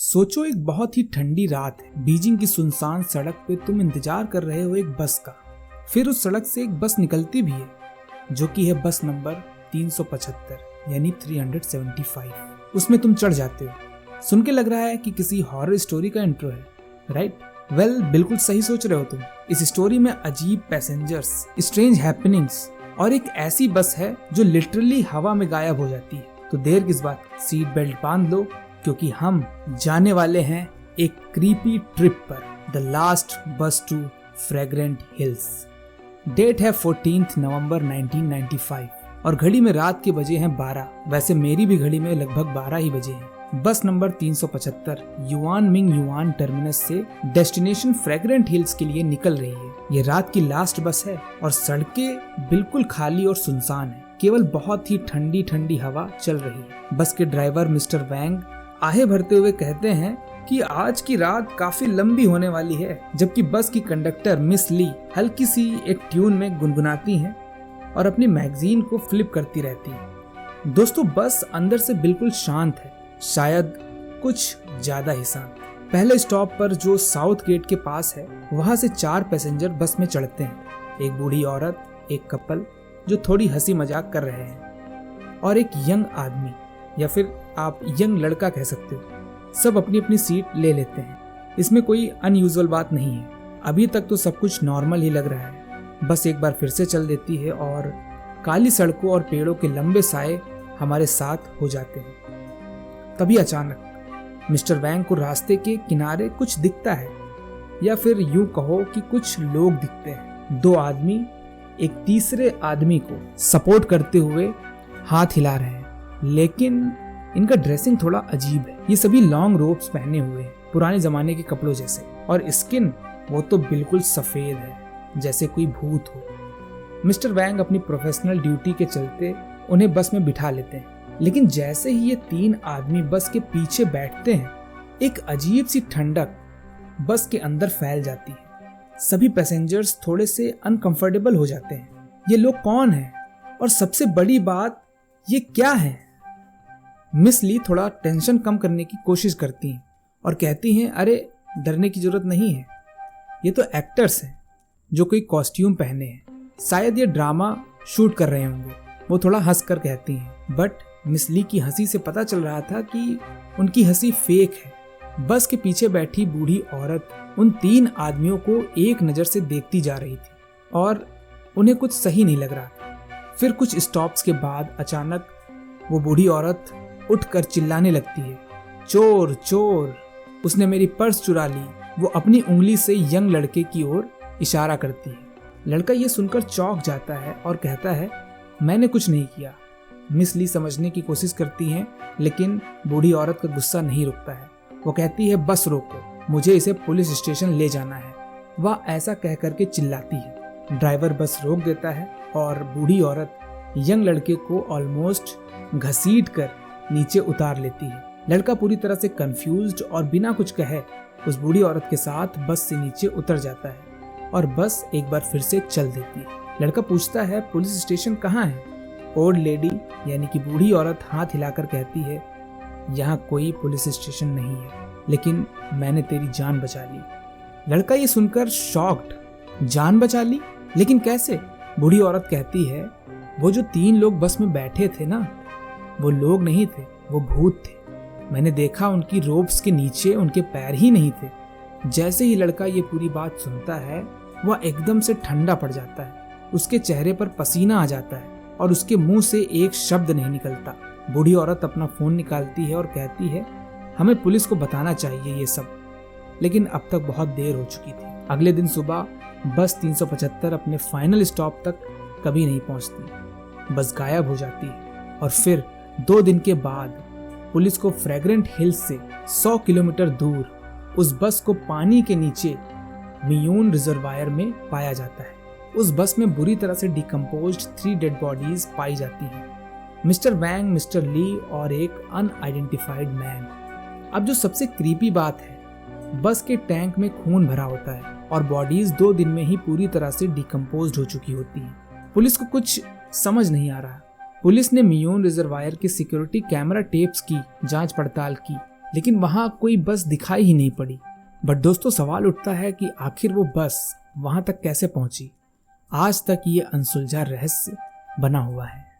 सोचो एक बहुत ही ठंडी रात है। बीजिंग की सुनसान सड़क पे तुम इंतजार कर रहे हो एक बस का। फिर उस सड़क से एक बस निकलती भी है जो कि है बस नंबर 375 यानी 375। उसमें तुम चढ़ जाते हो। सुन के लग रहा है कि किसी हॉरर स्टोरी का इंट्रो है, राइट? वेल, बिल्कुल सही सोच रहे हो तुम। इस स्टोरी में अजीब पैसेंजर्स, स्ट्रेंज हैपनिंग्स और एक ऐसी बस है जो लिटरली हवा में गायब हो जाती है। तो देर किस बात, सीट बेल्ट बांध लो क्योंकि हम जाने वाले हैं एक क्रीपी ट्रिप पर। द लास्ट बस टू फ्रेग्रेंट हिल्स। डेट है 14 नवंबर 1995 और घड़ी में रात के बजे हैं 12। वैसे मेरी भी घड़ी में लगभग 12 ही बजे हैं। बस number 375 yuan Ming yuan terminus से डेस्टिनेशन फ्रेग्रेंट हिल्स के लिए निकल रही है। ये रात की लास्ट बस है और सड़कें बिल्कुल खाली और सुनसान है। केवल बहुत ही ठंडी ठंडी हवा चल रही है। बस के ड्राइवर मिस्टर वैंग आहे भरते हुए कहते हैं कि आज की रात काफी लंबी होने वाली है, जबकि बस की कंडक्टर मिस ली हल्की सी एक ट्यून में गुनगुनाती हैं और अपनी मैगजीन को फ्लिप करती रहती है। दोस्तों, बस अंदर से बिल्कुल शांत है, शायद कुछ ज्यादा ही शांत। पहले स्टॉप पर जो साउथ गेट के पास है वहां से 4 पैसेंजर बस में चढ़ते हैं। एक बूढ़ी औरत, एक कपल जो थोड़ी हंसी मजाक कर रहे हैं और एक यंग आदमी या फिर आप यंग लड़का कह सकते हो। सब अपनी अपनी सीट ले लेते हैं। इसमें कोई अनयूजुअल बात नहीं है। अभी तक तो सब कुछ नॉर्मल ही लग रहा है। बस एक बार फिर से चल देती है और काली सड़कों और पेड़ों के लंबे साए हमारे साथ हो जाते हैं। तभी अचानक मिस्टर वैंग को रास्ते के किनारे कुछ दिखता है, या फिर यूं कहो कि कुछ लोग दिखते हैं। 2 आदमी एक तीसरे आदमी को सपोर्ट करते हुए हाथ हिला रहे हैं, लेकिन इनका ड्रेसिंग थोड़ा अजीब है। ये सभी लॉन्ग रोब्स पहने हुए हैं, पुराने जमाने के कपड़ों जैसे, और स्किन वो तो बिल्कुल सफेद है जैसे कोई भूत हो। मिस्टर वैंग अपनी प्रोफेशनल ड्यूटी के चलते उन्हें बस में बिठा लेते हैं, लेकिन जैसे ही ये 3 आदमी बस के पीछे बैठते हैं, एक अजीब सी ठंडक बस के अंदर फैल जाती है। सभी पैसेंजर्स थोड़े से अनकंफर्टेबल हो जाते हैं। ये लोग कौन हैं और सबसे बड़ी बात ये क्या है? मिस ली थोड़ा टेंशन कम करने की कोशिश करती हैं और कहती हैं, अरे डरने की जरूरत नहीं है, ये तो एक्टर्स हैं जो कोई कॉस्ट्यूम पहने हैं, शायद ये ड्रामा शूट कर रहे होंगे। वो थोड़ा हंस कर कहती हैं, बट मिस ली की हंसी से पता चल रहा था कि उनकी हंसी फेक है। बस के पीछे बैठी बूढ़ी औरत उन 3 आदमियों को एक नजर से देखती जा रही थी और उन्हें कुछ सही नहीं लग रहा था। फिर कुछ स्टॉप्स के बाद अचानक वो बूढ़ी औरत उठकर चिल्लाने लगती है, चोर चोर, उसने मेरी पर्स चुरा ली। वो अपनी उंगली से यंग लड़के की ओर इशारा करती है। लड़का ये सुनकर चौंक जाता है और कहता है, मैंने कुछ नहीं किया। मिस ली समझने की कोशिश करती हैं, लेकिन बूढ़ी औरत का गुस्सा नहीं रुकता है। वो कहती है, बस रोको, मुझे इसे पुलिस स्टेशन ले जाना है। वह ऐसा कह करके चिल्लाती है। ड्राइवर बस रोक देता है और बूढ़ी औरत यंग लड़के को ऑलमोस्ट घसीट कर नीचे उतार लेती है। लड़का पूरी तरह से कंफ्यूज्ड और बिना कुछ कहे उस बूढ़ी औरत के साथ बस से नीचे उतर जाता है और बस एक बार फिर से चल देती है। लड़का पूछता है, पुलिस स्टेशन कहाँ है? ओल्ड लेडी यानी कि बूढ़ी औरत हाथ हिलाकर कहती है, यहाँ कोई पुलिस स्टेशन नहीं है, लेकिन मैंने तेरी जान बचा ली। लड़का ये सुनकर शॉक्ड, जान बचा ली? लेकिन कैसे? बूढ़ी औरत कहती है, वो जो 3 लोग बस में बैठे थे ना, वो लोग नहीं थे, वो भूत थे। मैंने देखा उनकी रोब्स के नीचे उनके पैर ही नहीं थे। जैसे ही लड़का ये पूरी बात सुनता है, वह एकदम से ठंडा पड़ जाता है। उसके चेहरे पर पसीना आ जाता है और उसके मुंह से एक शब्द नहीं निकलता। बूढ़ी औरत अपना फोन निकालती है और कहती है, हमें पुलिस को बताना चाहिए ये सब, लेकिन अब तक बहुत देर हो चुकी थी। अगले दिन सुबह बस 375 अपने फाइनल स्टॉप तक कभी नहीं पहुंचती। बस गायब हो जाती है और फिर 2 दिन के बाद पुलिस को फ्रेग्रेंट हिल्स से 100 किलोमीटर दूर उस बस को पानी के नीचे मियून रिजर्वायर में पाया जाता है। उस बस में बुरी तरह से डिकम्पोज्ड 3 डेड बॉडीज पाई जाती हैं, मिस्टर वैंग, मिस्टर ली और एक अनआइडेंटिफाइड मैन। अब जो सबसे क्रीपी बात है, बस के टैंक में खून भरा होता है और बॉडीज 2 दिन में ही पूरी तरह से डिकम्पोज्ड हो चुकी होती हैं। पुलिस को कुछ समझ नहीं आ रहा। पुलिस ने मियोन रिजर्वायर के सिक्योरिटी कैमरा टेप्स की जांच पड़ताल की लेकिन वहां कोई बस दिखाई ही नहीं पड़ी। बट दोस्तों सवाल उठता है कि आखिर वो बस वहां तक कैसे पहुंची। आज तक ये अनसुलझा रहस्य बना हुआ है।